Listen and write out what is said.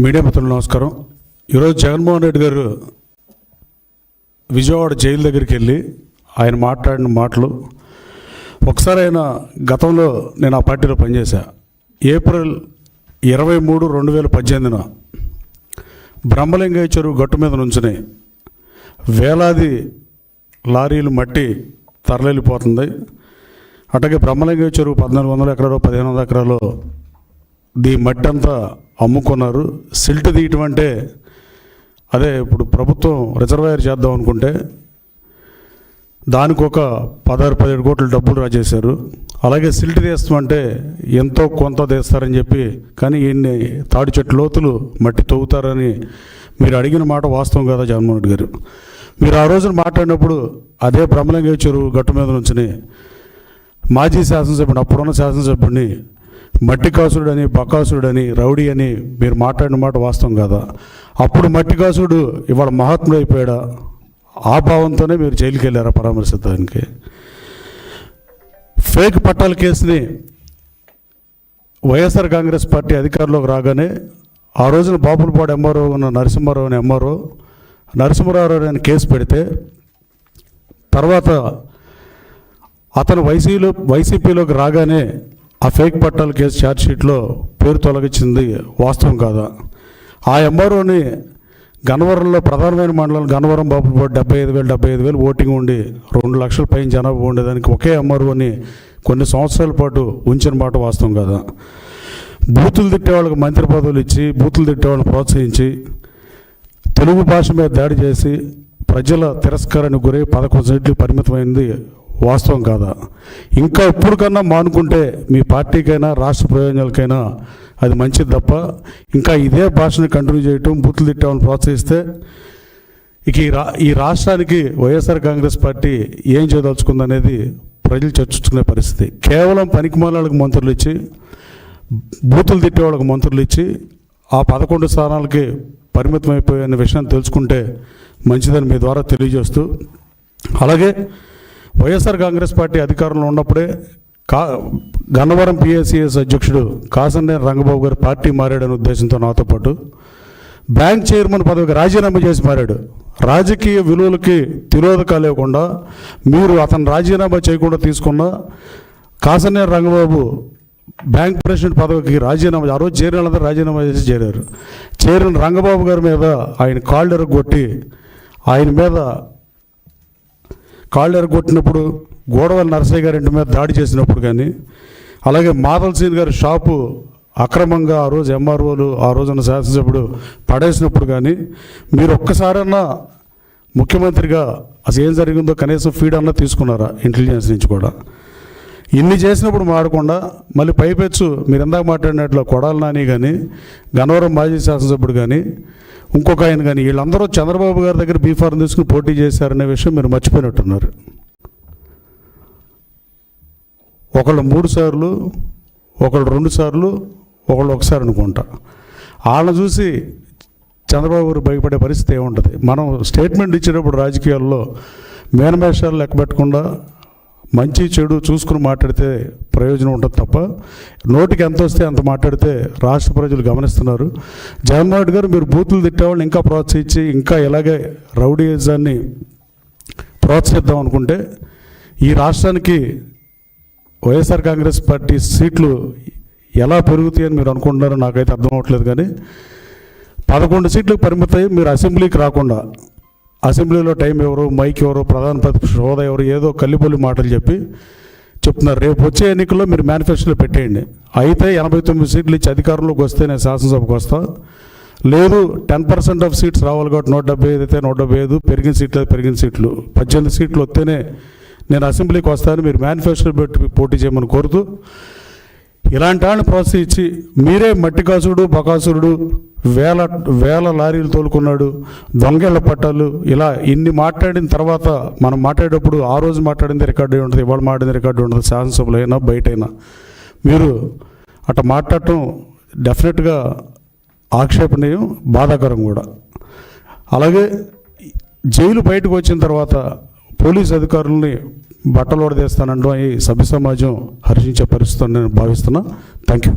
Media మిత్రులు నమస్కారం. ఈరోజు జగన్మోహన్ రెడ్డి గారు విజయవాడ జైలు దగ్గరికి వెళ్ళి ఆయన మాట్లాడిన మాటలు ఒకసారి ఆయన గతంలో నేను ఆ పార్టీలో పనిచేశా. ఏప్రిల్ 23, 2018 బ్రహ్మలింగయ్య చెరువు గట్టు మీద నుంచుని వేలాది లారీలు మట్టి తరలిపోతుంది. అట్లాగే బ్రహ్మలింగయ్య చెరువు 1400 ఎకరాలు 1500 ఎకరాలు దీ మట్టి అంతా అమ్ముకున్నారు. సిల్ట్ తీయటం అంటే అదే ఇప్పుడు ప్రభుత్వం రిజర్వాయర్ చేద్దాం అనుకుంటే దానికి ఒక 16-17 కోట్ల డబ్బులు రాజేశారు. అలాగే సిల్ట్ తీస్తామంటే ఎంతో కొంత తీస్తారని చెప్పి, కానీ ఈయన్ని తాడి చెట్టు లోతులు మట్టి తవ్వుతారని మీరు అడిగిన మాట వాస్తవం కదా జగన్మోహన్ రెడ్డి గారు. మీరు ఆ రోజున మాట్లాడినప్పుడు అదే బ్రహ్మలింగయ్య చెరువు గట్టు మీద నుంచి మాజీ శాసనసభ్యుడు, అప్పుడున్న శాసనసభ్యుడిని మట్టి కాసుడని, బకాసుడని, రౌడీ అని మీరు మాట్లాడిన మాట వాస్తవం కదా. అప్పుడు మట్టి కాసుడు ఇవాళ మహాత్ముడు అయిపోయాడా? ఆ భావంతోనే మీరు జైలుకి వెళ్ళారా పరామర్శించడానికి? ఫేక్ పట్టాల కేసుని వైఎస్ఆర్ కాంగ్రెస్ పార్టీ అధికారంలోకి రాగానే ఆ రోజున బాపులపాడు ఎంఆర్ఓ ఉన్న నరసింహారావు అని నరసింహారావు అని కేసు పెడితే తర్వాత అతను వైసీపీలోకి రాగానే ఆ ఫేక్ పట్టాల కేసు ఛార్జ్షీట్లో పేరు తొలగించింది వాస్తవం కాదా? ఆ ఎంఆర్ఓని గన్నవరంలో ప్రధానమైన మండలం గన్నవరం బాపులపాడు 75,000 ఓటింగ్ ఉండి 2 లక్షల పైన జనాభా ఉండేదానికి ఒకే ఎంఆర్ఓని కొన్ని సంవత్సరాల పాటు ఉంచిన మాట వాస్తవం కాదా? బూతులు తిట్టే వాళ్ళకి మంత్రి పదవులు ఇచ్చి, బూతులు తిట్టే వాళ్ళని ప్రోత్సహించి, తెలుగు భాష మీద దాడి చేసి ప్రజల తిరస్కారానికి గురై 11 సీట్లు పరిమితమైంది వాస్తవం కాదా? ఇంకా ఇప్పుడు కన్నా మానుకుంటే మీ పార్టీకైనా రాష్ట్ర ప్రయోజనాలకైనా అది మంచిది తప్ప ఇంకా ఇదే భాషను కంటిన్యూ చేయటం, బూతులు తిట్టామని ప్రోత్సహిస్తే ఇక ఈ రాష్ట్రానికి వైఎస్ఆర్ కాంగ్రెస్ పార్టీ ఏం చేయదలుచుకుందనేది ప్రజలు చర్చించుకునే పరిస్థితి. కేవలం పనికిమాలకు మంత్రులు ఇచ్చి, బూతులు తిట్టే వాళ్ళకి మంత్రులు ఇచ్చి ఆ 11 స్థానాలకి పరిమితం అయిపోయే విషయాన్ని తెలుసుకుంటే మంచిదని మీ ద్వారా తెలియజేస్తూ, అలాగే వైఎస్ఆర్ కాంగ్రెస్ పార్టీ అధికారంలో ఉన్నప్పుడే గన్నవరం పిఎస్సిఎస్ అధ్యక్షుడు కాసంనేని రంగబాబు గారు పార్టీ మారాడనే ఉద్దేశంతో నాతో పాటు బ్యాంక్ చైర్మన్ పదవికి రాజీనామా చేసి మారాడు. రాజకీయ విలువలకి తిరోధకాలు లేకుండా మీరు అతను రాజీనామా చేయకుండా తీసుకున్న కాసంనేని రంగబాబు బ్యాంక్ ప్రెసిడెంట్ పదవికి రాజీనామా, ఆ రోజు చేరిన వాళ్ళందరూ రాజీనామా చేసి చేరారు. చేరిన రంగబాబు గారి మీద ఆయన కాళ్ళు ఎరగొట్టి, ఆయన మీద కాళ్ళు ఎరగొట్టినప్పుడు, గోడవల్లి నరసయ్య గారి ఇంటి మీద దాడి చేసినప్పుడు కానీ, అలాగే మాధల్ సీన్ గారి షాపు అక్రమంగా ఆ రోజు ఎంఆర్ఓలు, ఆ రోజున శాసనసభ్యుడు పడేసినప్పుడు కానీ మీరు ఒక్కసారన్నా ముఖ్యమంత్రిగా అసలు ఏం జరిగిందో కనీసం ఫీడ్ అన్నా తీసుకున్నారా ఇంటెలిజెన్స్ నుంచి కూడా? ఇన్ని చేసినప్పుడు మాడకుండా మళ్ళీ పైపెచ్చు మీరు ఎందాక మాట్లాడినట్లు కొడాలి నాని కానీ, గన్నవరం మాజీ శాసనసభ్యుడు కానీ, ఇంకొక ఆయన కానీ, వీళ్ళందరూ చంద్రబాబు గారి దగ్గర బీఫారం తీసుకుని పోటీ చేశారనే విషయం మీరు మర్చిపోయినట్టున్నారు. ఒకళ్ళు 3 సార్లు, ఒకళ్ళు 2 సార్లు, ఒకళ్ళు 1 సారి అనుకుంటా. వాళ్ళని చూసి చంద్రబాబు గారు భయపడే పరిస్థితి ఏముంటుంది? మనం స్టేట్మెంట్ ఇచ్చేటప్పుడు రాజకీయాల్లో మేనమేషాలు లెక్క పెట్టకుండా మంచి చెడు చూసుకుని మాట్లాడితే ప్రయోజనం ఉంటుంది తప్ప నోటికి ఎంత వస్తే అంత మాట్లాడితే రాష్ట్ర ప్రజలు గమనిస్తున్నారు. జగన్మోహన్ రెడ్డి గారు మీరు బూతులు తిట్టేవాళ్ళని ఇంకా ప్రోత్సహించి ఇంకా ఇలాగే రౌడీయిజాన్ని ప్రోత్సహిద్దాం అనుకుంటే ఈ రాష్ట్రానికి వైఎస్ఆర్ కాంగ్రెస్ పార్టీ సీట్లు ఎలా పెరుగుతాయని మీరు అనుకుంటున్నారో నాకైతే అర్థం అవ్వట్లేదు. కానీ 11 సీట్లకు పరిమితమై మీరు అసెంబ్లీకి రాకుండా, అసెంబ్లీలో టైం ఎవరు, మైక్ ఎవరు, ప్రధాన ప్రతిపక్ష హోదా ఎవరు, ఏదో కల్లిపొల్లి మాటలు చెప్తున్నారు. రేపు వచ్చే ఎన్నికల్లో మీరు మేనిఫెస్టోలో పెట్టేయండి. అయితే 89 సీట్లు ఇచ్చి అధికారంలోకి వస్తే నేను శాసనసభకు వస్తా, లేదు 10% ఆఫ్ సీట్స్ రావాలి కాబట్టి 175 అయితే 175, పెరిగిన సీట్లు 18 సీట్లు వస్తేనే నేను అసెంబ్లీకి వస్తాను మీరు మేనిఫెస్టోలో పెట్టి పోటీ చేయమని కోరుతూ, ఇలాంటి వాళ్ళని ప్రోత్సహించి మీరే మట్టి కాసుడు, బకాసురుడు, వేల లారీలు తోలుకున్నాడు, దొంగేళ్ల పట్టాలు, ఇలా ఇన్ని మాట్లాడిన తర్వాత మనం మాట్లాడేటప్పుడు ఆ రోజు మాట్లాడింది రికార్డు అయి ఉంటుంది, ఇవాళ మాట్లాడింది రికార్డు ఉంటుంది, శాసనసభలో అయినా బయటైనా. మీరు అట్లా మాట్లాడటం డెఫినెట్గా ఆక్షేపణీయం, బాధాకరం కూడా. అలాగే జైలు బయటకు వచ్చిన తర్వాత పోలీస్ అధికారులని బట్టలు ఓడదీస్తానంటూ ఈ సభ్య సమాజం హర్షించే పరిస్థితిని నేను భావిస్తున్నా. Thank you.